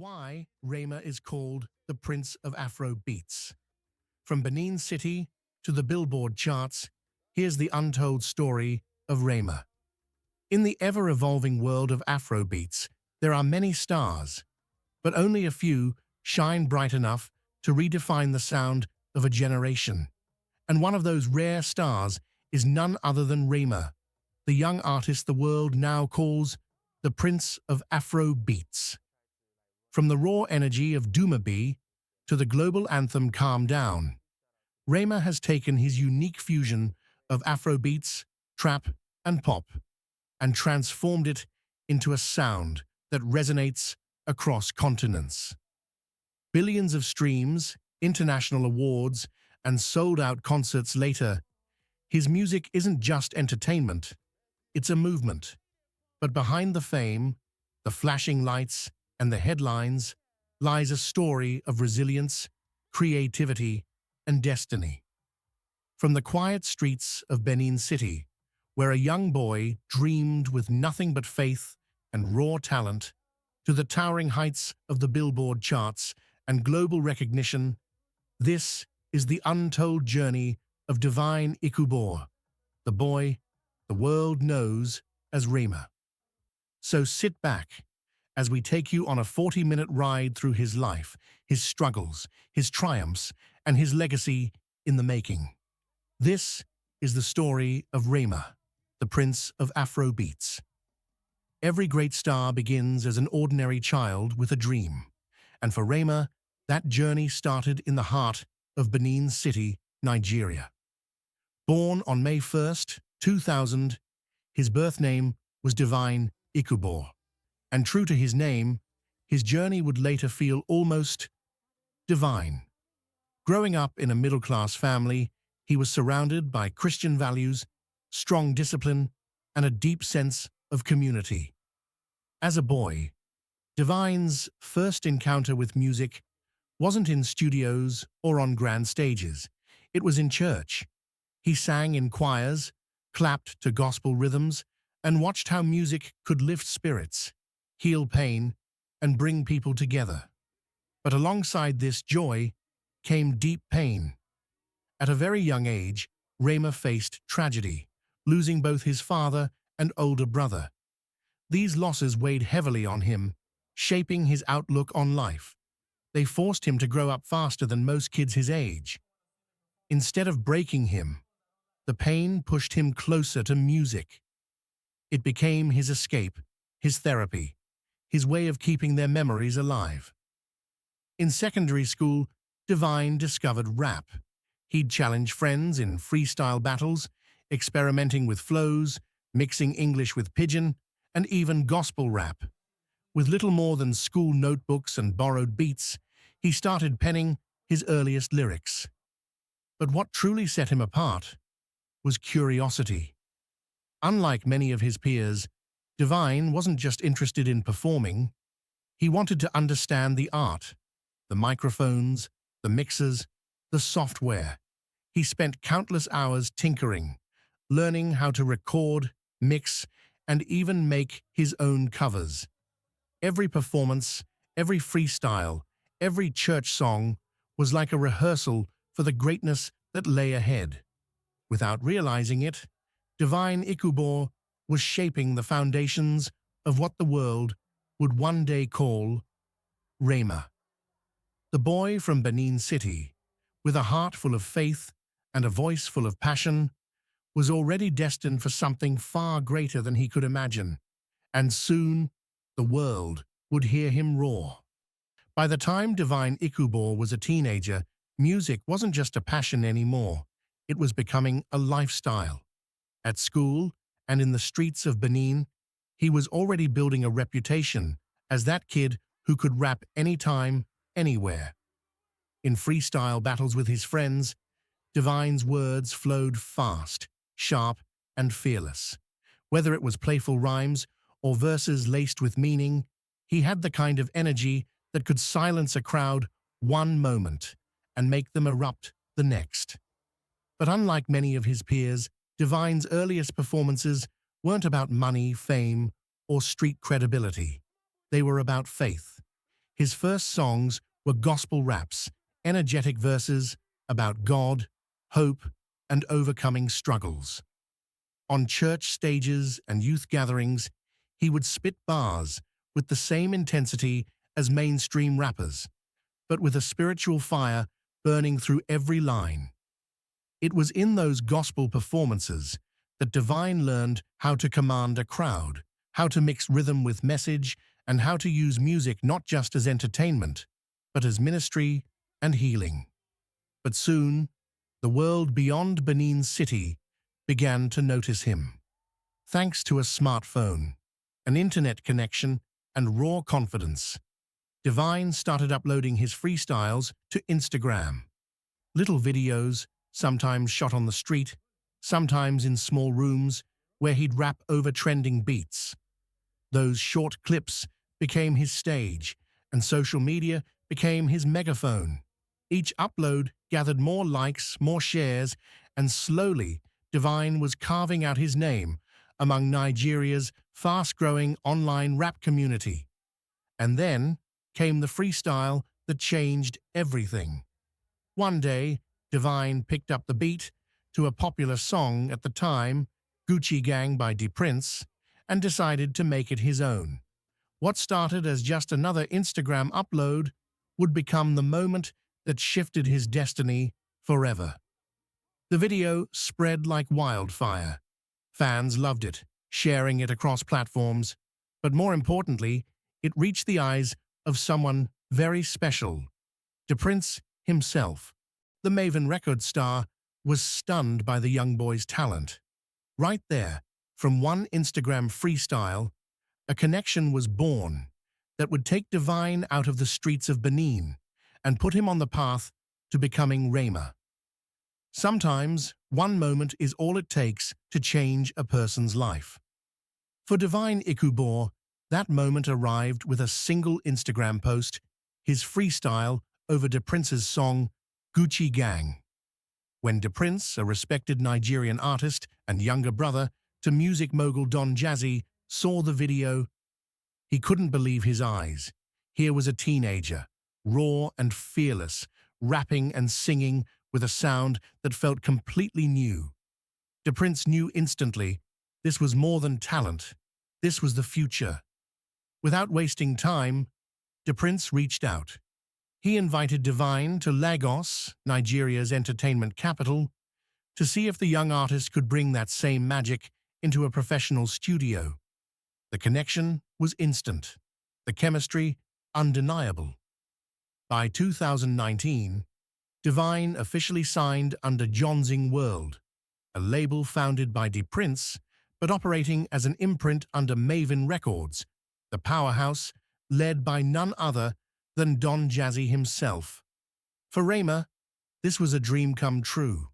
why Rema is called the Prince of Afrobeats. From Benin City to the Billboard charts, here's the untold story of Rema. In the ever-evolving world of Afrobeats, there are many stars, but only a few shine bright enough to redefine the sound of a generation. And one of those rare stars is none other than Rema, the young artist the world now calls the Prince of Afrobeats. From the raw energy of Doomabee to the global anthem Calm Down, Rema has taken his unique fusion of Afrobeats, trap, and pop and transformed it into a sound that resonates across continents. Billions of streams, international awards, and sold-out concerts later, his music isn't just entertainment, it's a movement. But behind the fame, the flashing lights, and the headlines lies a story of resilience, creativity, and destiny. From the quiet streets of Benin City, where a young boy dreamed with nothing but faith and raw talent, to the towering heights of the Billboard charts and global recognition, this is the untold journey of Divine Ikubor, the boy the world knows as Rema. So sit back as we take you on a 40-minute ride through his life, his struggles, his triumphs, and his legacy in the making. This is the story of Rema, the Prince of Afrobeats. Every great star begins as an ordinary child with a dream, and for Rema, that journey started in the heart of Benin City, Nigeria. Born on May 1st, 2000, his birth name was Divine Ikubor, and true to his name, his journey would later feel almost divine. Growing up in a middle-class family, he was surrounded by Christian values, strong discipline, and a deep sense of community. As a boy, Divine's first encounter with music wasn't in studios or on grand stages. It was in church. He sang in choirs, clapped to gospel rhythms, and watched how music could lift spirits, heal pain, and bring people together. But alongside this joy came deep pain. At a very young age, Rema faced tragedy, losing both his father and older brother. These losses weighed heavily on him, shaping his outlook on life. They forced him to grow up faster than most kids his age. Instead of breaking him, the pain pushed him closer to music. It became his escape, his therapy, his way of keeping their memories alive. In secondary school, Divine discovered rap. He'd challenge friends in freestyle battles, experimenting with flows, mixing English with pidgin, and even gospel rap. With little more than school notebooks and borrowed beats, he started penning his earliest lyrics. But what truly set him apart was curiosity. Unlike many of his peers, Divine wasn't just interested in performing. He wanted to understand the art, the microphones, the mixers, the software. He spent countless hours tinkering, learning how to record, mix, and even make his own covers. Every performance, every freestyle, every church song was like a rehearsal for the greatness that lay ahead. Without realizing it, Divine Ikubor was shaping the foundations of what the world would one day call Rema. The boy from Benin City, with a heart full of faith and a voice full of passion, was already destined for something far greater than he could imagine, and soon the world would hear him roar. By the time Divine Ikubor was a teenager, music wasn't just a passion anymore. It was becoming a lifestyle. At school and in the streets of Benin, he was already building a reputation as that kid who could rap anytime, anywhere. In freestyle battles with his friends, Divine's words flowed fast, sharp, and fearless. Whether it was playful rhymes or verses laced with meaning, he had the kind of energy that could silence a crowd one moment and make them erupt the next. But unlike many of his peers, Divine's earliest performances weren't about money, fame, or street credibility. They were about faith. His first songs were gospel raps, energetic verses about God, hope, and overcoming struggles. On church stages and youth gatherings, he would spit bars with the same intensity as mainstream rappers, but with a spiritual fire burning through every line. It was in those gospel performances that Divine learned how to command a crowd, how to mix rhythm with message, and how to use music not just as entertainment, but as ministry and healing. But soon, the world beyond Benin City began to notice him. Thanks to a smartphone, an internet connection, and raw confidence, Divine started uploading his freestyles to Instagram. Little videos, sometimes shot on the street, sometimes in small rooms where he'd rap over trending beats. Those short clips became his stage, and social media became his megaphone. Each upload gathered more likes, more shares, and slowly Divine was carving out his name among Nigeria's fast-growing online rap community. And then came the freestyle that changed everything. One day, Divine picked up the beat to a popular song at the time, Gucci Gang by D'Prince, and decided to make it his own. What started as just another Instagram upload would become the moment that shifted his destiny forever. The video spread like wildfire. Fans loved it, sharing it across platforms, but more importantly, it reached the eyes of someone very special. D'Prince himself, the Mavin Records star, was stunned by the young boy's talent. Right there, from one Instagram freestyle, a connection was born that would take Divine out of the streets of Benin and put him on the path to becoming Rema. Sometimes, one moment is all it takes to change a person's life. For Divine Ikubor, that moment arrived with a single Instagram post, his freestyle over D'Prince's song, Gucci Gang. When D'Prince, a respected Nigerian artist and younger brother to music mogul Don Jazzy, saw the video, he couldn't believe his eyes. Here was a teenager, raw and fearless, rapping and singing with a sound that felt completely new. D'Prince knew instantly this was more than talent. This was the future. Without wasting time, D'Prince reached out. He invited Divine to Lagos, Nigeria's entertainment capital, to see if the young artist could bring that same magic into a professional studio. The connection was instant, the chemistry undeniable. By 2019, Divine officially signed under Jonzing World, a label founded by D'Prince but operating as an imprint under Mavin Records, the powerhouse led by none other than Don Jazzy himself. For Rema, this was a dream come true.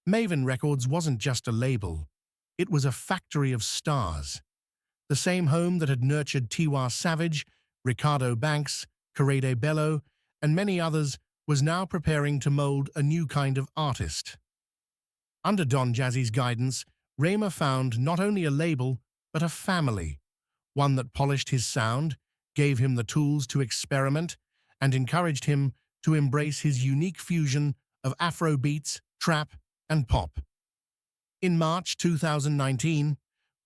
Mavin Records wasn't just a label, it was a factory of stars. The same home that had nurtured Tiwa Savage, Ricardo Banks, Correde Bello, and many others was now preparing to mold a new kind of artist. Under Don Jazzy's guidance, Rema found not only a label, but a family, one that polished his sound, gave him the tools to experiment, and encouraged him to embrace his unique fusion of Afrobeats, trap, and pop. In March 2019,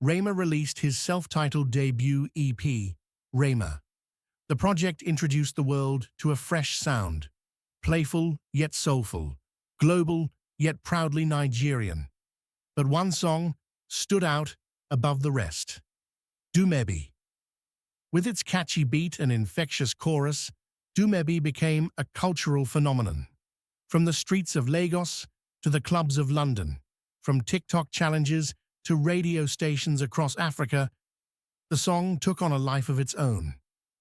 Rema released his self-titled debut EP, Rema. The project introduced the world to a fresh sound, playful yet soulful, global yet proudly Nigerian. But one song stood out above the rest, Dumebi. With its catchy beat and infectious chorus, Dumebi became a cultural phenomenon. From the streets of Lagos to the clubs of London, from TikTok challenges to radio stations across Africa, the song took on a life of its own.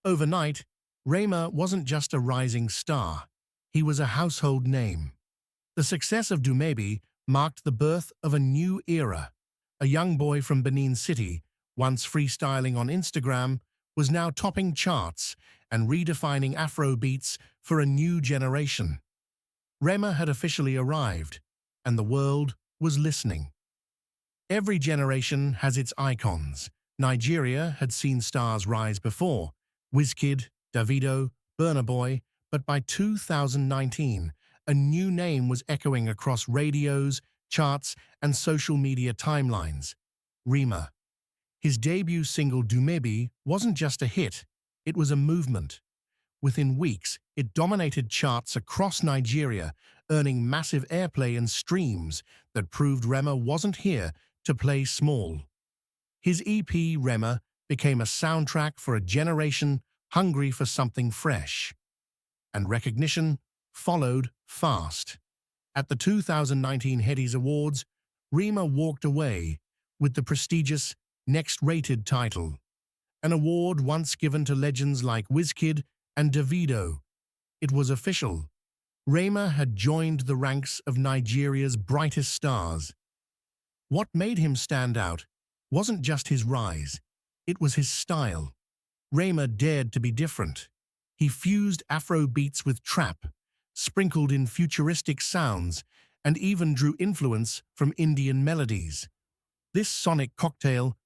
Overnight, Rema wasn't just a rising star, he was a household name. The success of Dumebi marked the birth of a new era. A young boy from Benin City, once freestyling on Instagram, was now topping charts and redefining Afrobeats for a new generation. Rema had officially arrived, and the world was listening. Every generation has its icons. Nigeria had seen stars rise before: Wizkid, Davido, Burna Boy, but by 2019, a new name was echoing across radios, charts, and social media timelines: Rema. His debut single Dumebi wasn't just a hit, it was a movement. Within weeks, it dominated charts across Nigeria, earning massive airplay and streams that proved Rema wasn't here to play small. His EP, Rema, became a soundtrack for a generation hungry for something fresh. And recognition followed fast. At the 2019 Headies Awards, Rema walked away with the prestigious Next Rated title, an award once given to legends like Wizkid and Davido. It was official. Rema had joined the ranks of Nigeria's brightest stars. What made him stand out wasn't just his rise, it was his style. Rema dared to be different. He fused Afro beats with trap, sprinkled in futuristic sounds, and even drew influence from Indian melodies. This sonic cocktail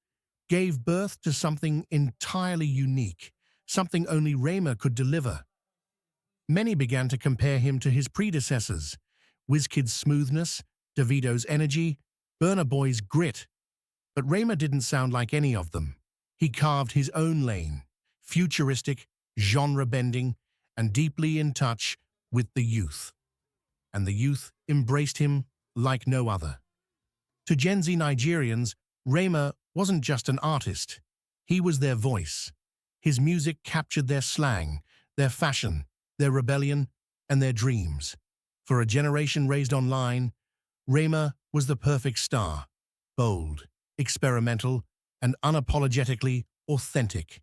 gave birth to something entirely unique, something only Rema could deliver. Many began to compare him to his predecessors: Wizkid's smoothness, Davido's energy, Burna Boy's grit. But Rema didn't sound like any of them. He carved his own lane, futuristic, genre-bending, and deeply in touch with the youth. And the youth embraced him like no other. To Gen Z Nigerians, Rema wasn't just an artist. He was their voice. His music captured their slang, their fashion, their rebellion, and their dreams. For a generation raised online, Rema was the perfect star: bold, experimental, and unapologetically authentic.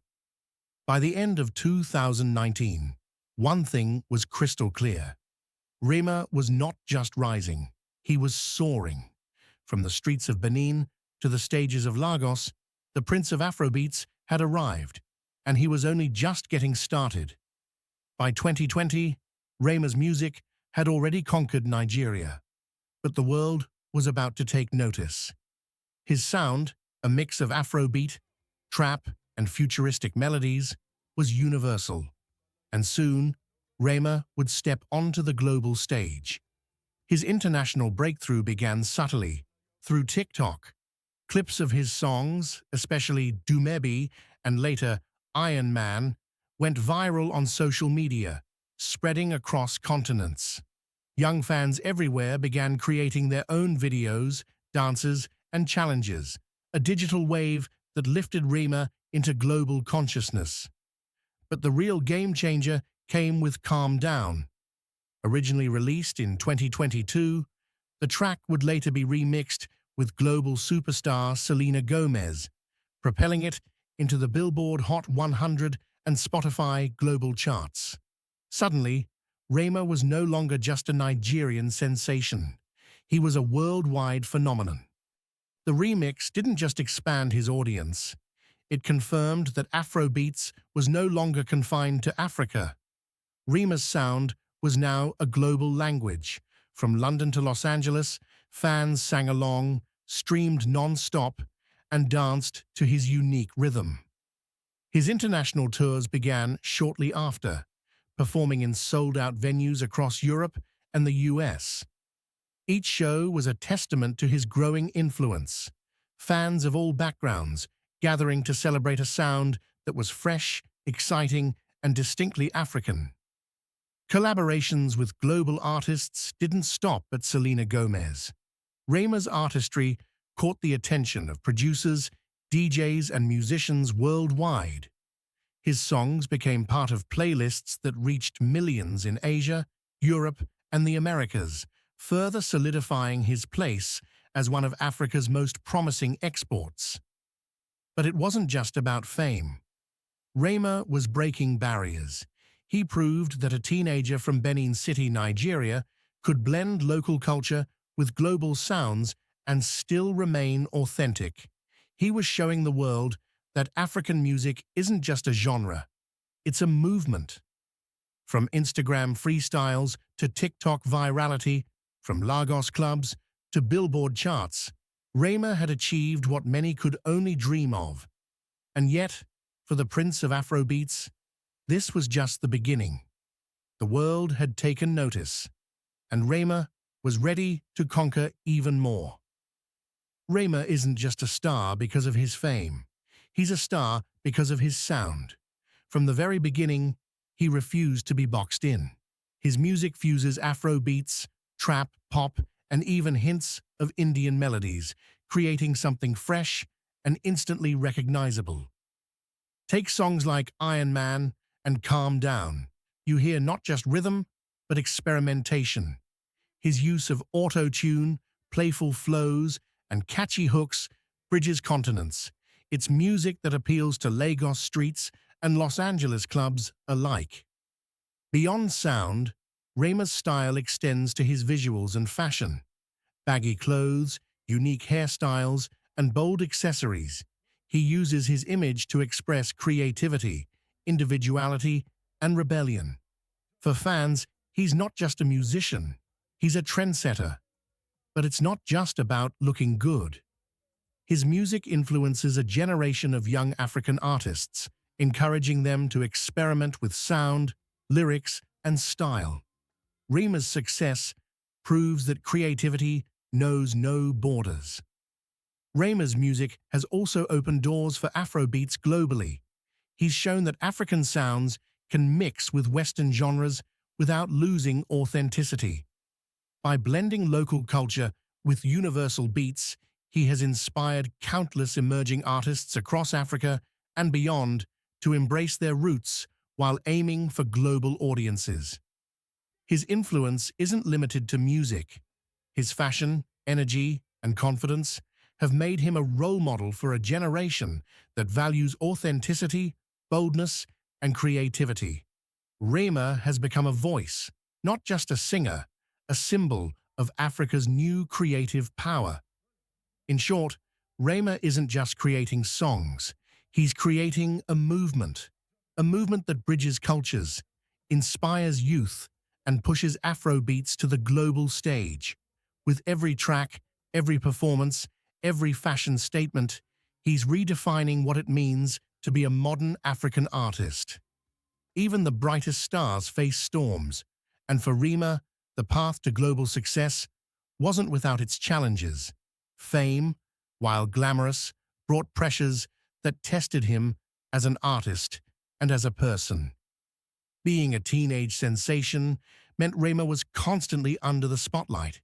By the end of 2019, one thing was crystal clear. Rema was not just rising, he was soaring. From the streets of Benin to the stages of Lagos, the Prince of Afrobeats had arrived, and he was only just getting started. By 2020, Rema's music had already conquered Nigeria, but the world was about to take notice. His sound, a mix of Afrobeat, trap, and futuristic melodies, was universal, and soon Rema would step onto the global stage. His international breakthrough began subtly, through TikTok. Clips of his songs, especially Dumebi and later Iron Man, went viral on social media, spreading across continents. Young fans everywhere began creating their own videos, dances, and challenges, a digital wave that lifted Rema into global consciousness. But the real game changer came with Calm Down. Originally released in 2022, the track would later be remixed with global superstar Selena Gomez, propelling it into the Billboard Hot 100 and Spotify global charts. Suddenly, Rema was no longer just a Nigerian sensation. He was a worldwide phenomenon. The remix didn't just expand his audience. It confirmed that Afrobeats was no longer confined to Africa. Rema's sound was now a global language. From London to Los Angeles, fans sang along, streamed non-stop, and danced to his unique rhythm. His international tours began shortly after, performing in sold-out venues across Europe and the US. Each show was a testament to his growing influence. Fans of all backgrounds gathering to celebrate a sound that was fresh, exciting, and distinctly African. Collaborations with global artists didn't stop at Selena Gomez. Rema's artistry caught the attention of producers, DJs, and musicians worldwide. His songs became part of playlists that reached millions in Asia, Europe, and the Americas, further solidifying his place as one of Africa's most promising exports. But it wasn't just about fame. Rema was breaking barriers. He proved that a teenager from Benin City, Nigeria, could blend local culture with global sounds and still remain authentic. He was showing the world that African music isn't just a genre, it's a movement. From Instagram freestyles to TikTok virality, from Lagos clubs to Billboard charts, Rema had achieved what many could only dream of. And yet, for the Prince of Afrobeats, This was just the beginning. The world had taken notice, and Rema was ready to conquer even more. Rema isn't just a star because of his fame. He's a star because of his sound. From the very beginning, he refused to be boxed in. His music fuses Afro beats, trap, pop, and even hints of Indian melodies, creating something fresh and instantly recognizable. Take songs like Iron Man and Calm Down. You hear not just rhythm, but experimentation. His use of auto-tune, playful flows, and catchy hooks bridges continents. It's music that appeals to Lagos streets and Los Angeles clubs alike. Beyond sound, Rema's style extends to his visuals and fashion. Baggy clothes, unique hairstyles, and bold accessories. He uses his image to express creativity, individuality, and rebellion. For fans, he's not just a musician, he's a trendsetter. But it's not just about looking good. His music influences a generation of young African artists, encouraging them to experiment with sound, lyrics, and style. Rema's success proves that creativity knows no borders. Rema's music has also opened doors for Afrobeats globally. He's shown that African sounds can mix with Western genres without losing authenticity. By blending local culture with universal beats, he has inspired countless emerging artists across Africa and beyond to embrace their roots while aiming for global audiences. His influence isn't limited to music. His fashion, energy, and confidence have made him a role model for a generation that values authenticity, boldness, and creativity. Rema has become a voice, not just a singer, a symbol of Africa's new creative power. In short, Rema isn't just creating songs, he's creating a movement that bridges cultures, inspires youth, and pushes Afrobeats to the global stage. With every track, every performance, every fashion statement, he's redefining what it means to be a modern African artist. Even the brightest stars face storms, and for Rema, the path to global success wasn't without its challenges. Fame, while glamorous, brought pressures that tested him as an artist and as a person. Being a teenage sensation meant Rema was constantly under the spotlight.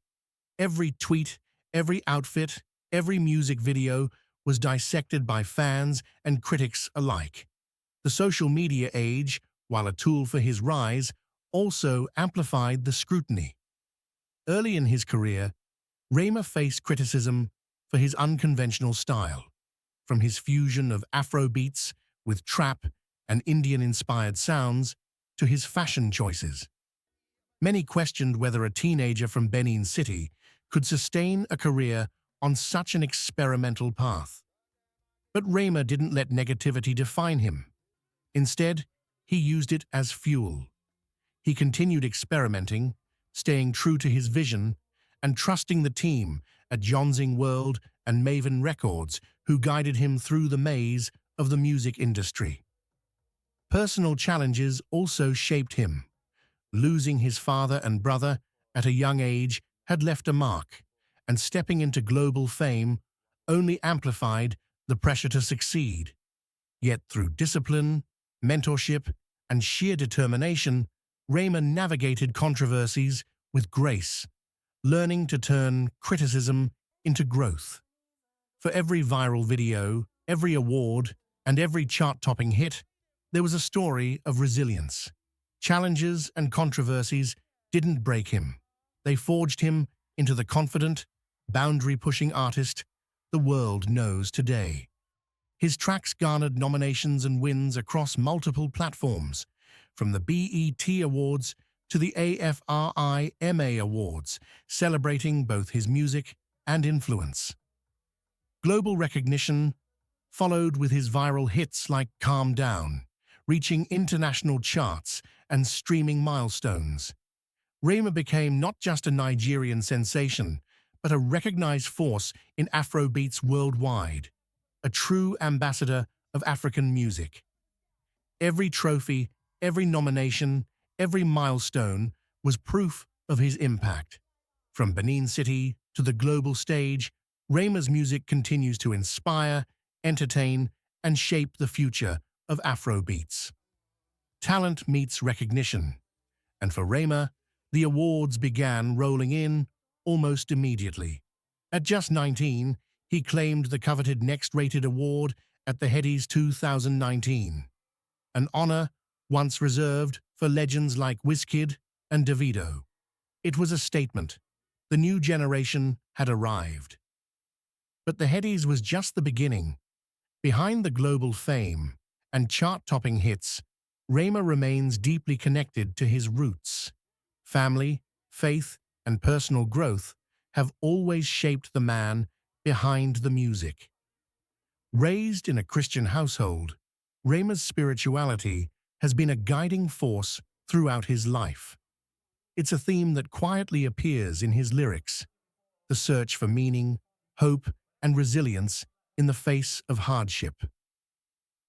Every tweet, every outfit, every music video was dissected by fans and critics alike. The social media age, while a tool for his rise, also amplified the scrutiny. Early in his career, Rema faced criticism for his unconventional style, from his fusion of Afrobeats with trap and Indian-inspired sounds to his fashion choices. Many questioned whether a teenager from Benin City could sustain a career on such an experimental path. But Rema didn't let negativity define him. Instead, he used it as fuel. He continued experimenting, staying true to his vision, and trusting the team at Jonzing World and Mavin Records, who guided him through the maze of the music industry. Personal challenges also shaped him. Losing his father and brother at a young age had left a mark, and stepping into global fame only amplified the pressure to succeed. Yet through discipline, mentorship, and sheer determination, Rema navigated controversies with grace, learning to turn criticism into growth. For every viral video, every award, and every chart-topping hit, there was a story of resilience. Challenges and controversies didn't break him. They forged him into the confident, boundary-pushing artist the world knows today. His tracks garnered nominations and wins across multiple platforms, from the BET Awards to the AFRIMA Awards, celebrating both his music and influence. Global recognition followed with his viral hits like Calm Down, reaching international charts and streaming milestones. Rema became not just a Nigerian sensation, but a recognized force in Afrobeats worldwide, a true ambassador of African music. Every trophy, every nomination, every milestone was proof of his impact. From Benin City to the global stage, Rema's music continues to inspire, entertain, and shape the future of Afrobeats. Talent meets recognition, and for Rema, the awards began rolling in almost immediately. At just 19, he claimed the coveted Next Rated award at the Headies 2019, an honor once reserved for legends like Wizkid and Davido. It was a statement. The new generation had arrived. But the Headies was just the beginning. Behind the global fame and chart-topping hits, Rema remains deeply connected to his roots. Family, faith, and personal growth have always shaped the man behind the music. Raised in a Christian household, Rema's spirituality has been a guiding force throughout his life. It's a theme that quietly appears in his lyrics, the search for meaning, hope, and resilience in the face of hardship.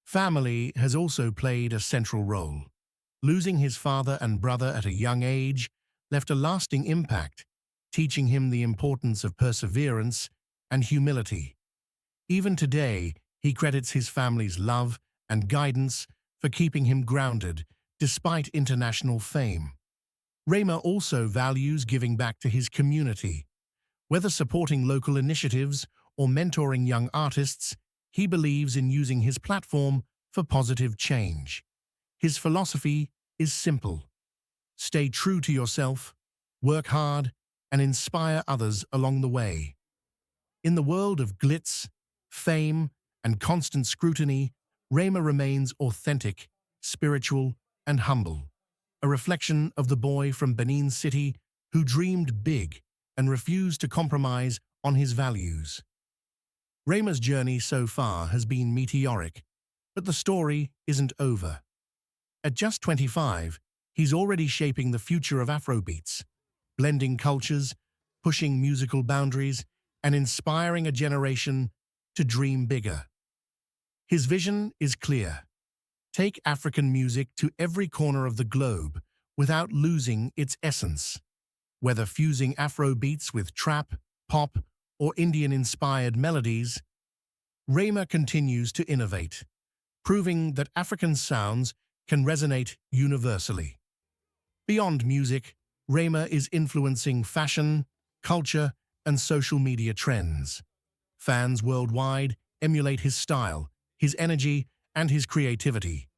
Family has also played a central role. Losing his father and brother at a young age left a lasting impact, teaching him the importance of perseverance and humility. Even today, he credits his family's love and guidance for keeping him grounded despite international fame. Rema also values giving back to his community. Whether supporting local initiatives or mentoring young artists, he believes in using his platform for positive change. His philosophy is simple. Stay true to yourself, work hard, and inspire others along the way. In the world of glitz, fame, and constant scrutiny, Rema remains authentic, spiritual, and humble, a reflection of the boy from Benin City who dreamed big and refused to compromise on his values. Rema's journey so far has been meteoric, but the story isn't over. At just 25, he's already shaping the future of Afrobeats, blending cultures, pushing musical boundaries, and inspiring a generation to dream bigger. His vision is clear. Take African music to every corner of the globe without losing its essence. Whether fusing Afrobeats with trap, pop, or Indian-inspired melodies, Rema continues to innovate, proving that African sounds can resonate universally. Beyond music, Rema is influencing fashion, culture, and social media trends. Fans worldwide emulate his style, his energy, and his creativity.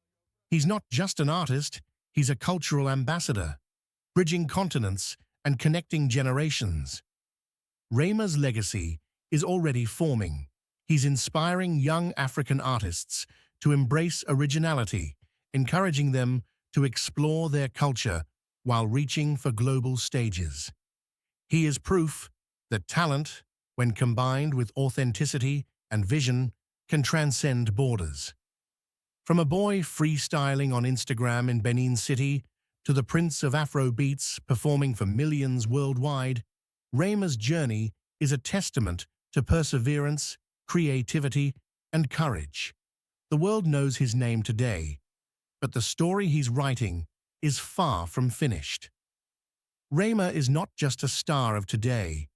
He's not just an artist, he's a cultural ambassador, bridging continents and connecting generations. Rema's legacy is already forming. He's inspiring young African artists to embrace originality, encouraging them to explore their culture while reaching for global stages. He is proof that talent, when combined with authenticity and vision, can transcend borders. From a boy freestyling on Instagram in Benin City to the Prince of Afrobeats performing for millions worldwide, Rema's journey is a testament to perseverance, creativity, and courage. The world knows his name today, but the story he's writing is far from finished. Rema is not just a star of today.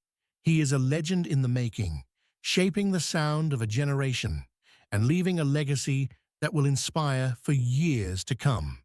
He is a legend in the making, shaping the sound of a generation and leaving a legacy that will inspire for years to come.